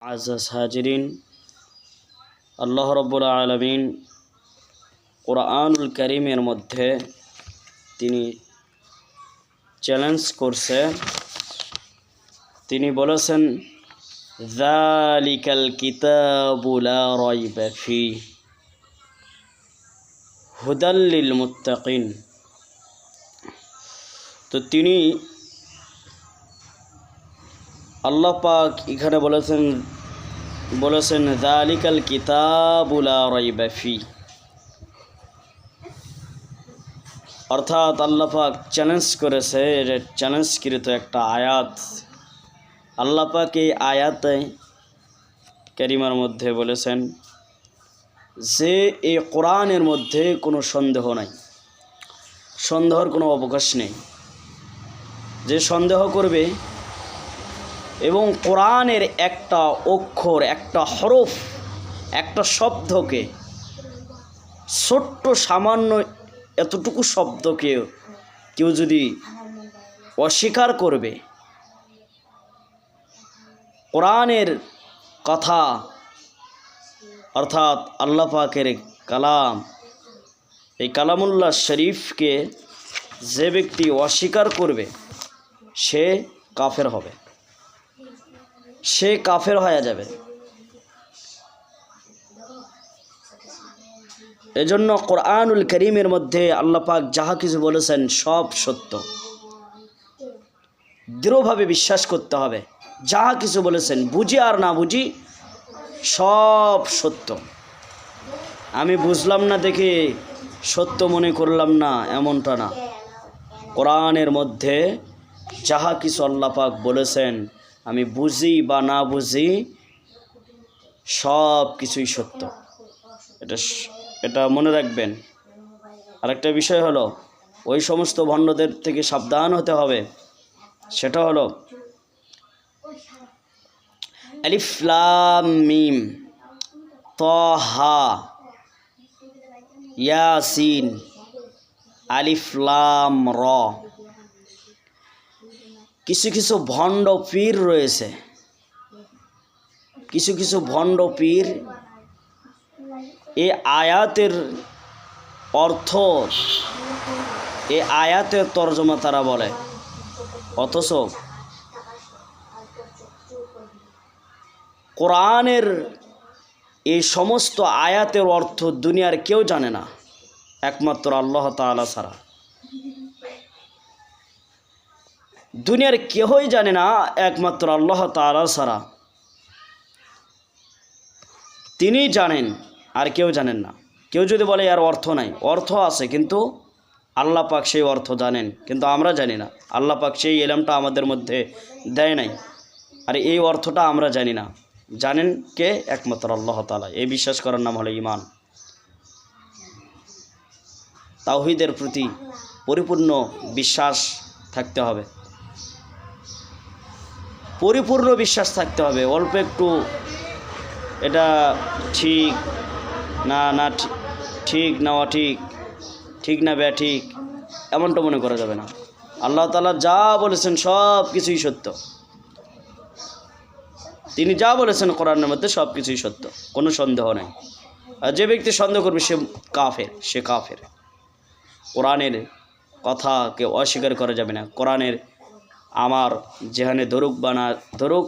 আজাজ হাজিরিন, আল্লাহ রব্বুল আলামিন কুরআনুল কারীমের মধ্যে তিনি চ্যালেঞ্জ করছে। তিনি বলেছেন, যালিকাল কিতাবু লা রাইবা ফীহি হুদাল লিল মুত্তাকিন। তো তিনি আল্লাহ পাক এখানে বলেছেন যালিকাল কিতাবু লা রাইবা ফীহি, অর্থাৎ আল্লাহ পাক চ্যালেঞ্জ করেছে। এটা চ্যালেঞ্জকৃত একটা আয়াত। আল্লাহ পাক এই আয়াতে কারিমার মধ্যে বলেছেন যে এই কোরআনের মধ্যে কোনো সন্দেহ নাই, সন্দেহের কোনো অবকাশ নেই। যে সন্দেহ করবে এবং কোরআনের একটা অক্ষর, একটা হরফ, একটা শব্দকে, ছোট্ট সামান্য এতটুকু শব্দকে কেউ যদি অস্বীকার করবে, কোরআনের কথা অর্থাৎ আল্লাহ পাকের কালাম, এই কালামুল্লাহ শরীফকে যে ব্যক্তি অস্বীকার করবে সে কাফের হবে, সে কাফের হয়ে যাবে। এজন্য কোরআনুল কারীমের মধ্যে আল্লাহ পাক যাহা কিছু বলেছেন সব সত্য, দৃঢ়ভাবে বিশ্বাস করতে হবে। যাহা কিছু বলেছেন, বুঝি আর না বুঝি, সব সত্য। আমি বুঝলাম না দেখে সত্য মনে করলাম না, এমনটা না। কোরআনের মধ্যে যাহা কিছু আল্লাহ পাক বলেছেন, আমি বুঝি বা না বুঝি, সব কিছুই সত্য। এটা মনে রাখবেন। আরেকটা বিষয় হলো, ওই সমস্ত ভণ্ডদের থেকে সাবধান হতে হবে। সেটা হলো আলিফ লাম মিম তাহা ইয়াসিন আলিফ লাম র। কিছু কিছু ভণ্ড পীর রয়েছে, কিছু কিছু ভণ্ড পীর এই আয়াতের অর্থ, এই আয়াতের তর্জমা তারা বলে, অথচ কোরআনের এই সমস্ত আয়াতের অর্থ দুনিয়ার কেউ জানে না, একমাত্র আল্লাহ তাআলা ছাড়া। দুনিয়ার কেউই জানে না একমাত্র আল্লাহ তাআলা ছাড়া। তিনি জানেন, আর কেউ জানেন না। কেউ যদি বলে এর অর্থ নাই, অর্থ আছে, কিন্তু আল্লাহ পাক সেই অর্থ জানেন, কিন্তু আমরা জানি না। আল্লাহ পাক সেই ইলমটা আমাদের মধ্যে দেয় নাই, আর এই অর্থটা আমরা জানি না। জানেন কে? একমাত্র আল্লাহ তাআলা। এই বিশ্বাস করার নাম হলো ঈমান। তাওহীদের প্রতি পরিপূর্ণ বিশ্বাস থাকতে হবে, পরিপূর্ণ বিশ্বাস থাকতে হবে। অল্প একটু এটা ঠিক না, না ঠিক না অঠিক, ঠিক না ব্যাঠিক, এমনটা মনে করা যাবে না। আল্লাহ তাআলা যা বলেছেন সব কিছুই সত্য। তিনি যা বলেছেন কোরআনের মধ্যে সব কিছুই সত্য, কোনো সন্দেহ নেই। আর যে ব্যক্তি সন্দেহ করবে সে কাফের, সে কাফের। কোরআনের কথাকে অস্বীকার করা যাবে না। কোরআনের আমার যেখানে ধরুক বা না ধরুক,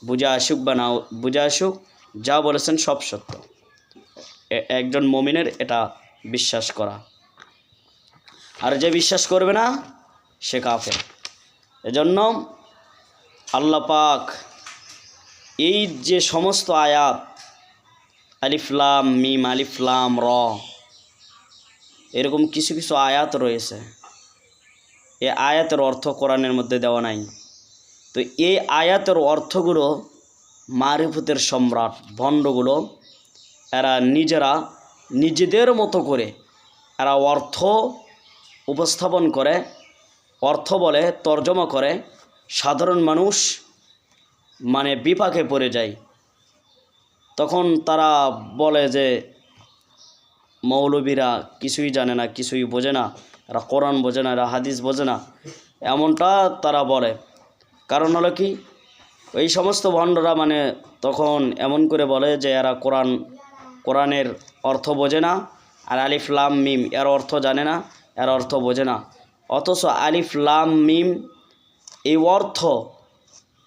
বুঝা আসুক বা না বুঝা আসুক, যা বলেছেন সব সত্য। একজন মুমিনের এটা বিশ্বাস করা। আর যে বিশ্বাস করবে না সে কাফের। এজন্য আল্লাহ পাক এই যে সমস্ত আয়াত, আলিফ লাম মিম আলিফ লাম র, এরকম কিছু কিছু আয়াত রয়েছে, এই আয়াতের অর্থ কোরআনের মধ্যে দেওয়া নাই। তো এই আয়াতের অর্থগুলো মারিফতের সম্রাট ভণ্ডগুলো এরা নিজেরা নিজেদের মতো করে এরা অর্থ উপস্থাপন করে, অর্থ বলে, তর্জমা করে। সাধারণ মানুষ মানে বিপাকে পড়ে যায়। তখন তারা বলে যে মৌলবীরা কিছুই জানে না, কিছুই বোঝে না, এরা কোরআন বোঝে না, এরা হাদিস বোঝে না, এমনটা তারা বলে। কারণ হলো কি, এই সমস্ত ভণ্ডরা মানে তখন এমন করে বলে যে এরা কোরআনের অর্থ বোঝে না, আর আলিফ লাম মিম এর অর্থ জানে না, এর অর্থ বোঝে না। অথচ আলিফ লাম মিম এই অর্থ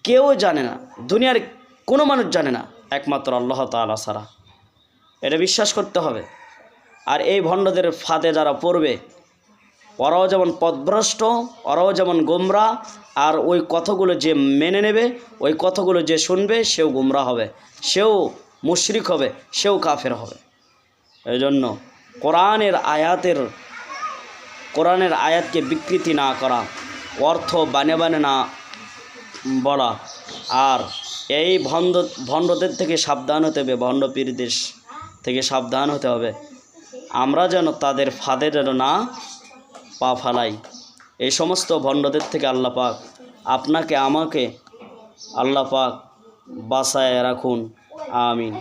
কেউ জানে না, দুনিয়ার কোনো মানুষ জানে না, একমাত্র আল্লাহ তাআলা ছাড়া। এটা বিশ্বাস করতে হবে। আর এই ভণ্ডদের ফাঁদে যারা পড়বে, ওরাও যেমন পথভ্রষ্ট, ওরাও যেমন গোমরা, আর ওই কথাগুলো যে মেনে নেবে, ওই কথাগুলো যে শুনবে, সেও গোমরা হবে, সেও মুশরিক হবে, সেও কাফের হবে। এই জন্য কোরআনের আয়াতকে বিকৃতি না করা, অর্থ বানে বানে না বলা, আর এই ভণ্ডদের থেকে সাবধান হতে হবে, ভণ্ড পীরদের থেকে সাবধান হতে হবে। আমরা যেন তাদের ফাঁদে যেন না পা ফালাই। এই সমস্ত ভণ্ডদের থেকে আল্লাহ পাক আপনাকে আমাকে আল্লাহ পাক বাঁচায় রাখুন। আমিন।